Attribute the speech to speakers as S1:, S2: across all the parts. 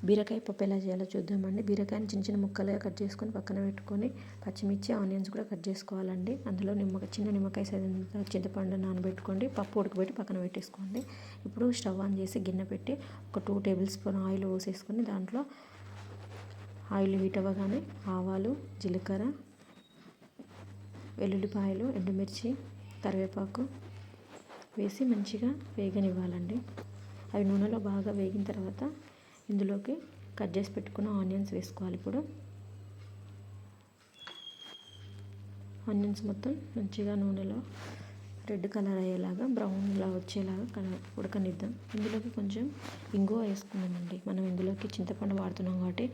S1: బీరకాయ పప్పు ఎలా చేయాలో చూద్దామండి. బీరకాయని చిన్న చిన్న ముక్కలుగా కట్ చేసుకొని పక్కన పెట్టుకొని పచ్చిమిర్చి ఆనియన్స్ కూడా కట్ చేసుకోవాలండి. అందులో చిన్న నిమ్మకాయ సైజంత చింతపండు నానబెట్టుకోండి. పప్పు ఉడకబెట్టి పక్కన పెట్టేసుకోండి. ఇప్పుడు స్టవ్ ఆన్ చేసి గిన్నె పెట్టి ఒక 2 టేబుల్ స్పూన్ ఆయిల్ పోసేసుకొని దాంట్లో ఆయిల్ హీట్ అవ్వగానే ఆవాలు, జీలకర్ర, వెల్లుల్లిపాయలు, ఎండుమిర్చి, కరివేపాకు వేసి మంచిగా వేగనివ్వాలండి. అవి నూనెలో బాగా వేగిన తర్వాత ఇందులోకి కట్ చేసి పెట్టుకున్న ఆనియన్స్ వేసుకోవాలి. ఇప్పుడు ఆనియన్స్ మొత్తం మంచిగా నూనెలో రెడ్ కలర్ అయ్యేలాగా బ్రౌన్లా వచ్చేలాగా ఉడకనిద్దాం. ఇందులోకి కొంచెం ఇంగువ వేసుకున్నామండి. మనం ఇందులోకి చింతపండు వాడుతున్నాం కాబట్టి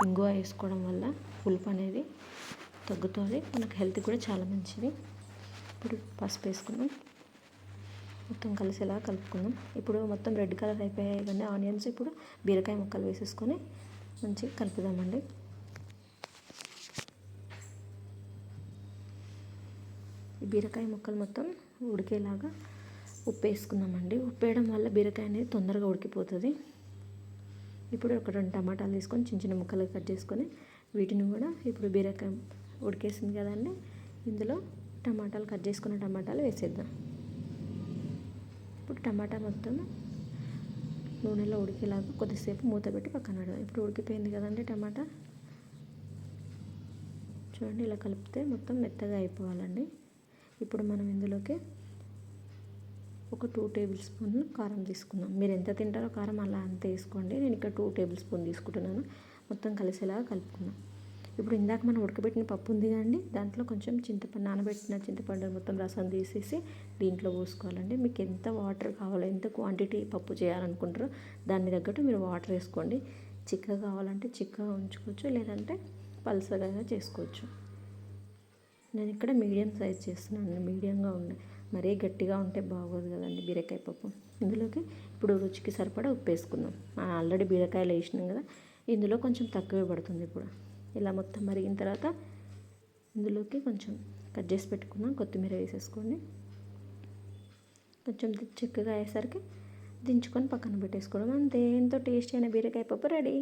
S1: ఇంగువ వేసుకోవడం వల్ల పులుపు అనేది తగ్గుతుంది, మనకు హెల్త్ కూడా చాలా మంచిది. ఇప్పుడు పసుపు వేసుకున్నాం, మొత్తం కలిసేలా కలుపుకుందాం. ఇప్పుడు మొత్తం రెడ్ కలర్ అయిపోయాయి కానీ ఆనియన్స్. ఇప్పుడు బీరకాయ ముక్కలు వేసేసుకొని మంచిగా కలుపుదామండి. ఈ బీరకాయ ముక్కలు మొత్తం ఉడికేలాగా ఉప్పు వేసుకుందామండి. ఉప్పు వేయడం వల్ల బీరకాయ అనేది తొందరగా ఉడికిపోతుంది. ఇప్పుడు ఒక 2 టమాటాలు తీసుకొని చిన్న చిన్న ముక్కలు కట్ చేసుకొని వీటిని కూడా ఇప్పుడు బీరకాయ ఉడికేసింది కదండి, ఇందులో కట్ చేసుకున్న టమాటాలు వేసేద్దాం. ఇప్పుడు టమాటా మొత్తం నూనెలో ఉడికేలాగా కొద్దిసేపు మూత పెట్టి పక్కన పెడదాం. ఇప్పుడు ఉడికిపోయింది కదండి టమాటా. చూడండి, ఇలా కలిపితే మొత్తం మెత్తగా అయిపోవాలండి. ఇప్పుడు మనం ఇందులోకి ఒక 2 టేబుల్ స్పూన్లు కారం తీసుకుందాం. మీరు ఎంత తింటారో కారం అలా అంతే వేసుకోండి. నేను ఇక్కడ 2 టేబుల్ స్పూన్ తీసుకుంటున్నాను. మొత్తం కలిసేలాగా కలుపుకుందాం. ఇప్పుడు ఇందాక మనం ఉడకబెట్టిన పప్పు ఉంది కదండి, దాంట్లో కొంచెం నానబెట్టిన చింతపండు మొత్తం రసం తీసేసి దీంట్లో పోసుకోవాలండి. మీకు ఎంత వాటర్ కావాలో, ఎంత క్వాంటిటీ పప్పు చేయాలనుకుంటారో దాన్ని తగ్గట్టు మీరు వాటర్ వేసుకోండి. చిక్కగా కావాలంటే చిక్కగా ఉంచుకోవచ్చు, లేదంటే పల్సగా చేసుకోవచ్చు. నేను ఇక్కడ మీడియం సైజ్ చేస్తున్నాను. మీడియంగా ఉండే, మరీ గట్టిగా ఉంటే బాగోదు కదండి బీరకాయ పప్పు. ఇందులోకి ఇప్పుడు రుచికి సరిపడా ఉప్పు వేసుకుందాం. ఆల్రెడీ బీరకాయలు వేసినాం కదా, ఇందులో కొంచెం తక్కువే పడుతుంది. ఇప్పుడు ఇలా మొత్తం మరిగిన తర్వాత ఇందులోకి కొంచెం కట్ చేసి పెట్టుకున్నాం కొత్తిమీర వేసేసుకోండి. కొంచెం చిక్కగా అయ్యేసరికి దించుకొని పక్కన పెట్టేసుకోవడం. అంతే, ఎంతో టేస్టీ అయిన బీరకాయ పప్పు రెడీ.